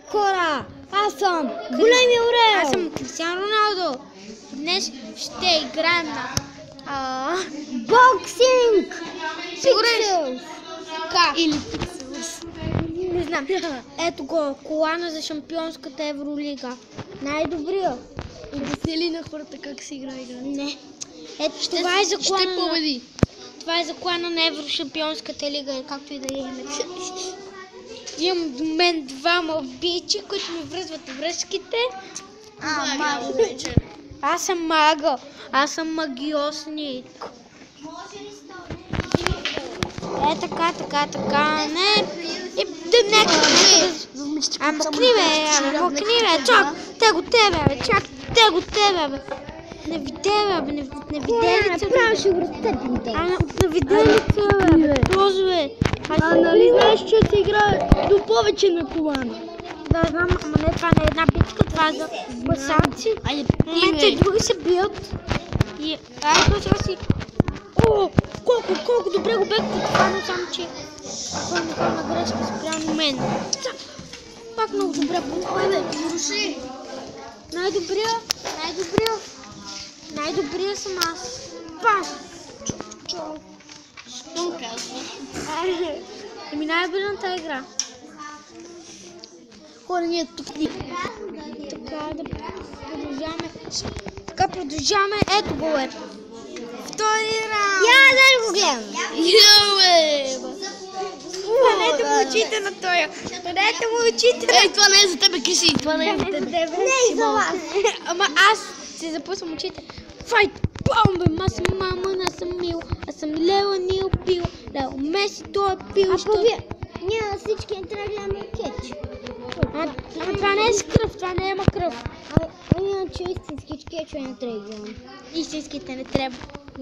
Хора, аз съм големия орел. Аз съм Кристиано Роналдо. Днес ще играем на боксинг. Сигурен? Така. Или Не знам. Ето го, колана за шампионската Евролига. най-добрия. Обясни на хората как се игра игра? Не. Ето това е за Ще колана. победи. Това е за колана на Еврошампионската лига, както и да е името. Имам до мен двама бичи, които ми връзват връзките. Маго вече. Аз съм мага. Аз съм магиосник. Така. Не. И да нека. Мъкни бе. Чак. Те го тебе, бе. Не видя, бе. Не видя лицето. Направо ще го разтърпим те. Не видя лицето, бе. Боже. Нали знаеш, че се играе до повече на колана? Да, знам, ама не, това не е една битка, това е за класаци. В момента и други се бият. И айде сега си... О, колко добре го бех подхванал, само че... Това ми хвана грешка спрямо мен. Пак много добре подхвана. Руши! Най-добрия съм аз. Паш! Що казваш? Еми най-добрата игра. Хора, ние тук ни... Така продължаваме. Ето го е. Втори раунд. Я да го гледам. Хванете му очите на тоя. Хванете му очите на... Ей, това не е за тебе, Криси. Това не е за тебе. Не и за вас. Ама аз си запусвам очите. Файт! Бомбе! Аз съм мама, аз съм Мил. Аз съм Лео Нил Пил. Лео Меси, той е Пил. А вие, ние всички не трябва да гледаме кетч. Ама това не е с кръв, това не има кръв. Иначе истински кетчове не трябва да гледам. Истинските не трябва.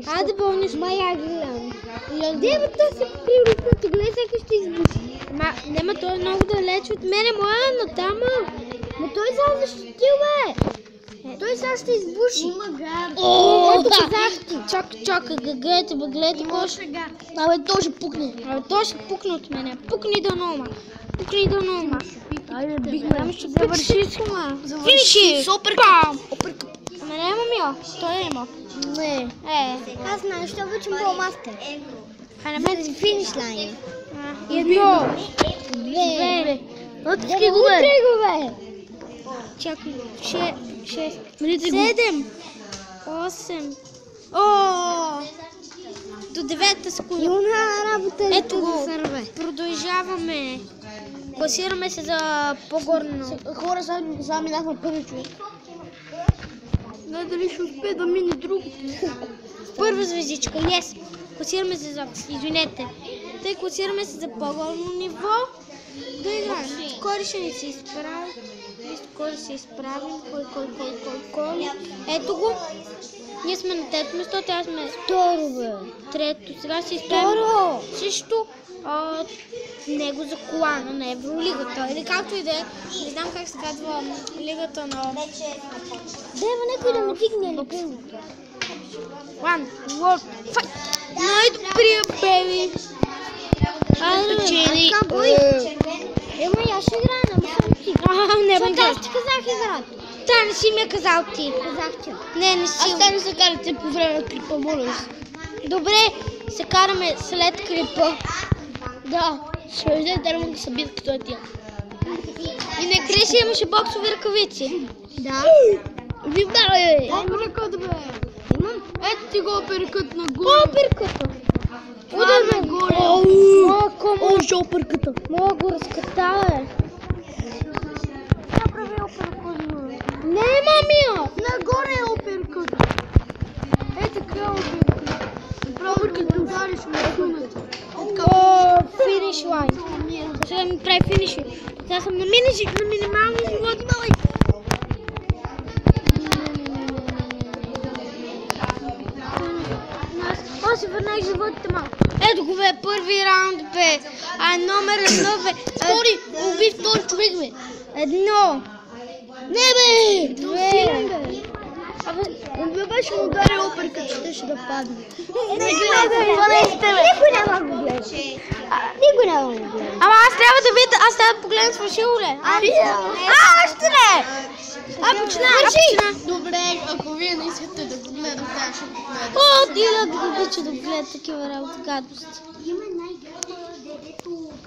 Айде болни сме. Я гледам. Девата се приоритет, гледай сега ще избуши. Нема, той е много далеч от мене, моя на тама. Но той сега защитил, бе. Той сега ще избуши. Ето казах ти. Чакай, гледайте кош. Абе, той ще пукне. Той ще пукне от мене. Пукни до нома. Айде, бихме. Ама ще завърши с хума. Завърши. Супер. Ама не имам я. Той има. Не. Аз знам, ще обичам по-мастер. Хайде, ме След финиш лайна. едно. Две. Отиски го, бе. Утре го, бе. Чакай. 6, 7, 8. О! До 9-та секунда. И она работа ли Ето го. да се рве? Продължаваме. Класираме се за по-горно. Хора, сега минахме първи човек. Не дали ще успее да мине другите. Първа звездичка, yes. Класираме се за... Извинете. Тъй класираме се за по-горно ниво. Да играем. Кой ще ни се изправи? Кой се изправим? Кой? Ето го. Ние сме на трето место, тя сме Второ, бе. трето. Сега се изправим. Второ. Също него за колана на Евролигата. Или както и да е. Не знам как се казва лигата на... Дева, некой да ме дигне любимо. One World Fight! Най-добрия, беби! Печели. Ема я ще играя, но съм ти. Не Защото бе, аз ти казах играта. та не си ми е казал ти. Казах ти. Не си. Аз там се карате по време на клипа, моля ви. Добре, се караме след клипа. Да, ще взе термо да се бият като е тя. И не Криси имаше боксови ръкавици. Да. Вибай, бе! Оперкът, бе. Имам. Ето ти го оперкът на горе. О, пирката! Удар нагоре. О, ще оперката. Мога го разкатава. Не, мамия! Нагоре е оперкът. Ето така е оперкът. Направо като удариш ме сумето. О, финиш лайн. Сега ми прави финиш. Сега съм на минимални животи. Аз си върнах животите малко. Ето го бе, първи раунд бе. Номер 1 бе. Втори, уби втори човек, бе. 1. Не, бе! 2. Абе, беше му удари оперкът, че ще да падне. Не гледай. Това не е с тебе. Никой няма го гледа. Никой няма го гледа. Ама аз трябва да видя, Аз трябва да погледам с Васил, ле. Още не! Почина. Добре, ако вие не искате да го гледате, аз ще го гледам. О, Дина да обича да гледа такива работи, гадости.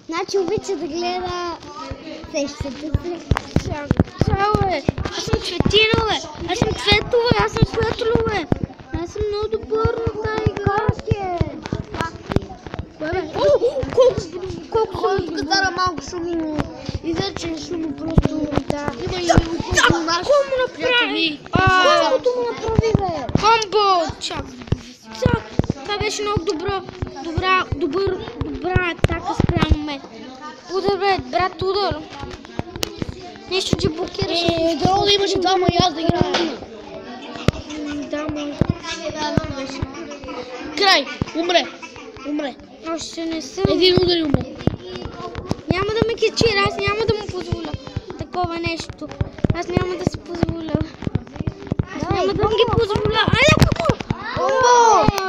Значи обича да гледа сещата се. Чао, бе. Аз съм Цветина, бе. Аз съм Цветове, аз съм Светлове. Аз съм много добър на тази игра. Колко Ой, тук стара малко шумно. Иначе е шумно просто. да. Има и около нас. Какво му направи? Колкото му направи, бе. Комбо! Чак. Това беше много добра атака спрямо мен. Удар, бе, брат, удар. Нещо, че блокираше. Дало да имаше двама и аз да играем. Да, може. Край, умре. Още не съм. Един удар и умре. Няма да ме кечира, аз няма да му позволя такова нещо. Аз няма да си позволя. Няма да ги позволя. Айде, какво?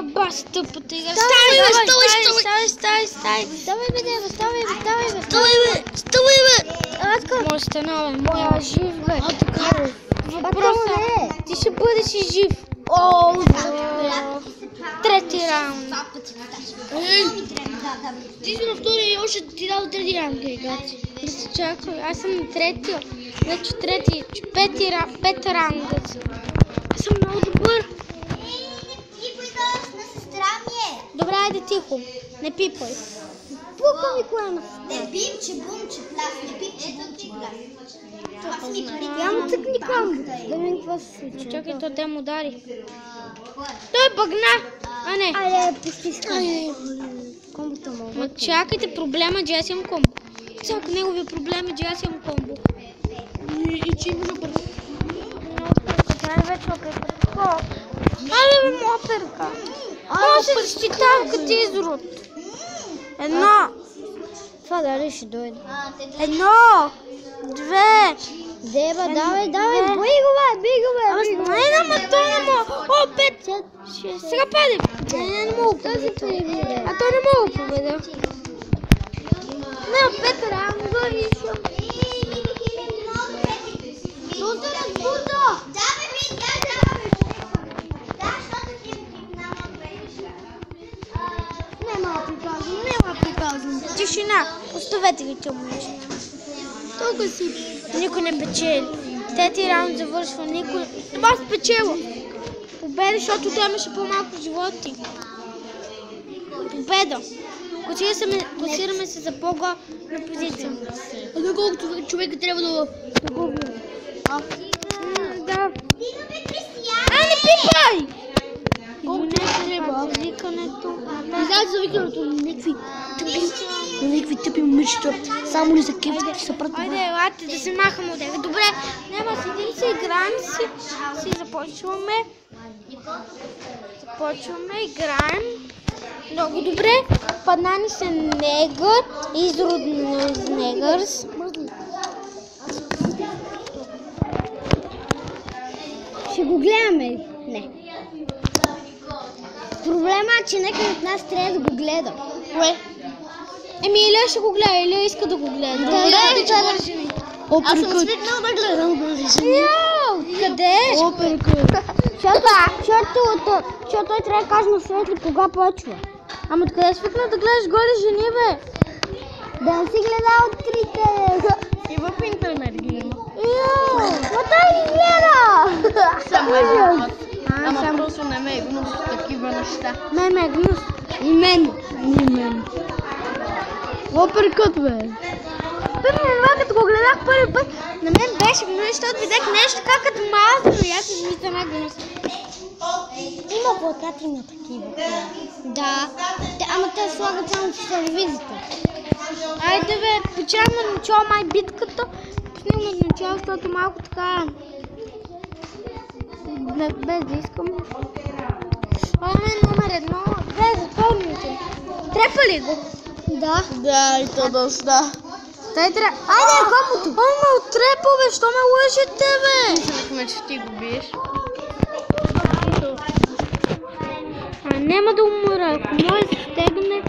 Бас, тъпата игра. Ставай. Ставай, бе, Дева, ставай, бе. Ставай, бе. Може станова, моя жив, бе. Въпросът не. ти ще бъдеш и жив. Трети раунд. Ти си на втори и още ти дал трети раунд, гати. Чакай, аз съм на третия. Значи пет раунда. Аз съм много добър. Добре, айде тихо. Не пипай. Пука ми колена. Няма цъкни камбо. Да видим какво се случи. Чакай, то те му удари. Той бъгна! А не. Айде, пустиска. Комбото му. Ма чакайте, проблема, че аз имам комбо. Чакай, неговия проблем е, че аз имам комбо. И че имаш опърка. Най-вече опърка. Айде бе, му опърка. Може да защитава като изрод. Едно. Това дали ще дойде. Едно. Две. Дева, давай, бий го, бе. Не, той не мога. О, 5. Сега падем. Не мога. Този победа. А той не мога да победа. Не, 5 раунда и ще. Няма приказвам. Тишина. Оставете ги тъмниче. Толкова си. Никой не печели. Трети раунд завършва. Никой. Това спечела. Победа, защото той имаше по-малко животи. Победа. Класираме се за по-голяма позиция. А на колкото човека трябва да го убие? Да. Не пипай! Колкото трябва. Викането. Не знаете за викането на някакви тъпи момичета. Само ли за кеф са прати. Айде, елате да се махам от него. Добре, няма седим си, играем си започваме. Играем. Много добре. Падна ни се негър, изродно из негърс. Ще го гледаме. Не. Проблема е, че някой от нас трябва да го гледа. Кое? Илия ще го гледа, Илия иска да го гледа. Аз съм свикнал да гледам. Къде? Защото той трябва да каже на Светли кога почва. Ама откъде свикна да гледаш голи жени, бе? Да не си гледал трите. И в интернет гледам. Но той ги гледа. Само един път. Ама просто не ме е гнус такива неща. Ме е гнус. И мен. Оперкът, бе. Това като го гледах първи път, на мен беше гнус, защото видях нещо как като мазно и аз измисля на гнус. Има плакати на такива. Да. Ама те слагат само в телевизията. Айде бе, почнем на начало май битката. Почнем на начало, защото малко така... Без да искам. Номер 1. Затворните. Трепа ли го? Да. Да, и то доста. Тай трябва. Айде, комбото. Ме отрепа, бе, що ме лъжете, бе? Мислехме, че ти го биеш. Няма да умра. Ако може да се стегне...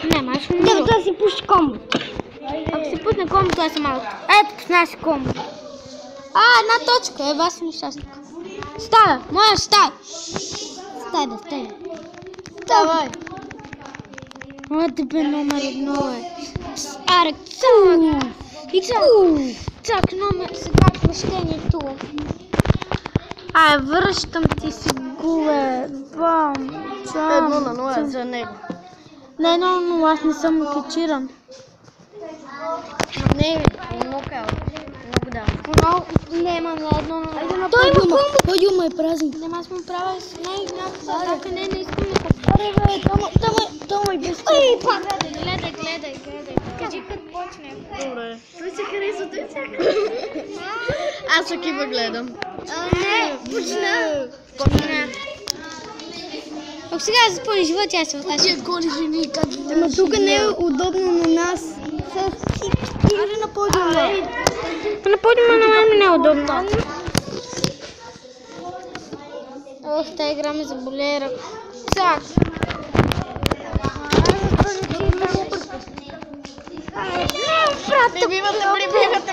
Няма, аз ще умра. Да си пуши комбото. Ако Ще пусне комбото, аз съм малко. Ето, пусна си комбото. Една точка, е вас нещастник. Става, моя стай. Стай. Давай. АТБ номер 1 е. Арек, цак, номер, сега кръщението. Връщам ти си гуле. Бам, чам. 1-0 за него. Не, 1-0, аз не съм качиран. Не, нокаут. Много да. Няма на 1-0. Той има комбо. Подиума е празен. Нема аз му правя с някаква атака, не искам да Аре, бе, той без това. Гледай. Кажи като почне. Добре. Той се харесва. Аз такива гледам. Не, почна. Ако сега запълни живота, тя се откаже. Тия голи жени, как ги Ама тук не е удобно на нас. Или на подиума. На подиума на мен не е удобно. Тази игра ме заболее ръцак.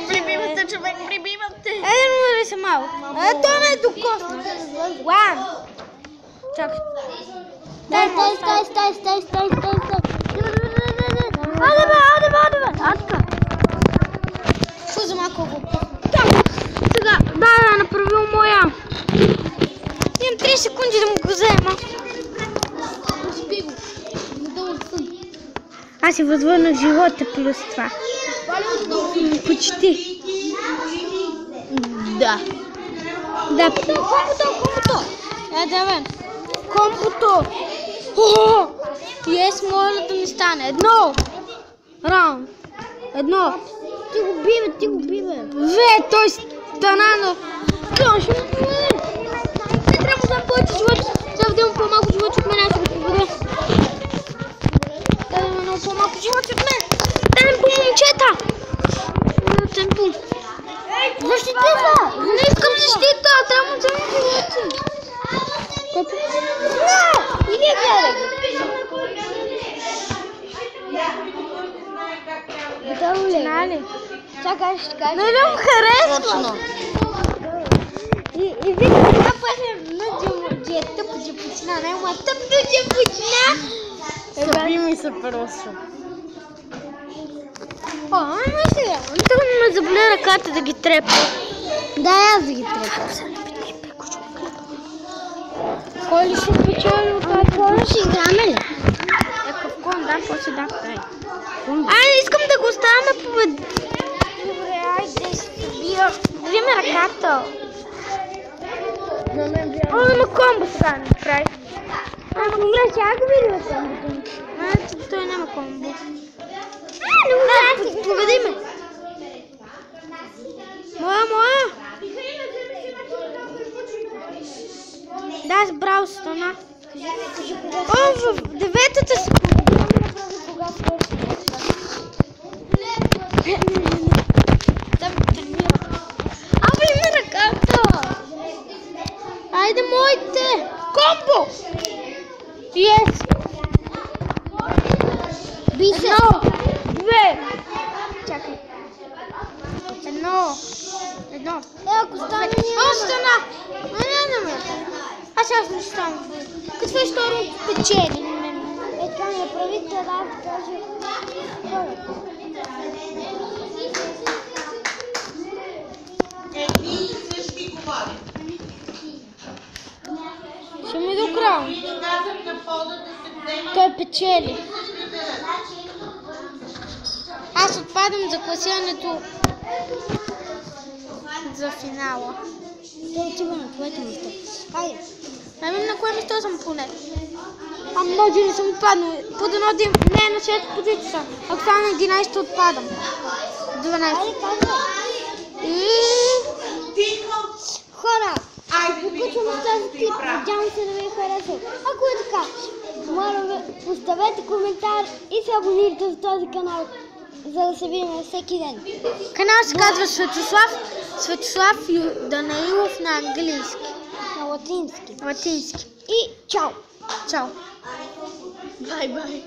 Прибивате, човек, прибивате. Айде, се малко. Той ме е докосна. Лан. Чакай. Стай. Аде, атка. Що за малко го? Сега, да, направил моя. Имам 3 секунди да му го взема. Аз си възвърнах живота плюс това. Почти. Да. Комбото. Давай. Комбото. Yes, моля да ми стане. Едно. Раунд. Едно. Ти го бива. Той стана на... Той ще му победе. Не трябва да дам повече живота. Трябва да имам по-малко живота от мен, аз ще го победа. Трябва да имам много по-малко живота от мен. Темпо, момчета. Темпо. Защита! Не искам защита, трябва да взема живота. Не! Или гледай го. Готово ли? Нали? Чакай, ще кажа. Не му харесва. Точно. И вика, това пътне нудил, че е тъпо, че почина. Не му е тъпо, че почина. Тъпи ми се просто. Ама сега, тук ме заболее ръката да ги трепа. Да, аз да ги трепа. Кой ли ще печели от това? Кой ще играме ли? Кон, да, после да. Искам да го оставяме побед. Добре, айде, бия. Виме ръката. Има комбо сега не прави. Добре, чакай го видим комбото. Той няма комбо. Не, победи ме. Моя. Да, с Брау стана. В 9-та секунда. Абе ми ръката. Айде моите. Комбо. Yes. Би се. 1, 2. Чакай. 1. Ако стане Остана. Не. Аз не стана. Какво е второ печели? това ми прави това да каже. Ще ми до края. Той печели. Аз отпадам за класирането за финала. Той отива на твоето место. Хайде. На кое место съм поне? Може не съм отпаднал. Под едно дим. Не, на 6 позиция. Ако стана 11, отпадам. 12. Хайде, казвай. Хора, приключваме с тази клип. Надявам се да ви е харесал. Ако е така, моля ви, поставете коментар и се абонирайте за този канал, за да се видим всеки ден. Канал се казва Светослав Данаилов на английски. На латински. Латински. И чао! Чао. Бай.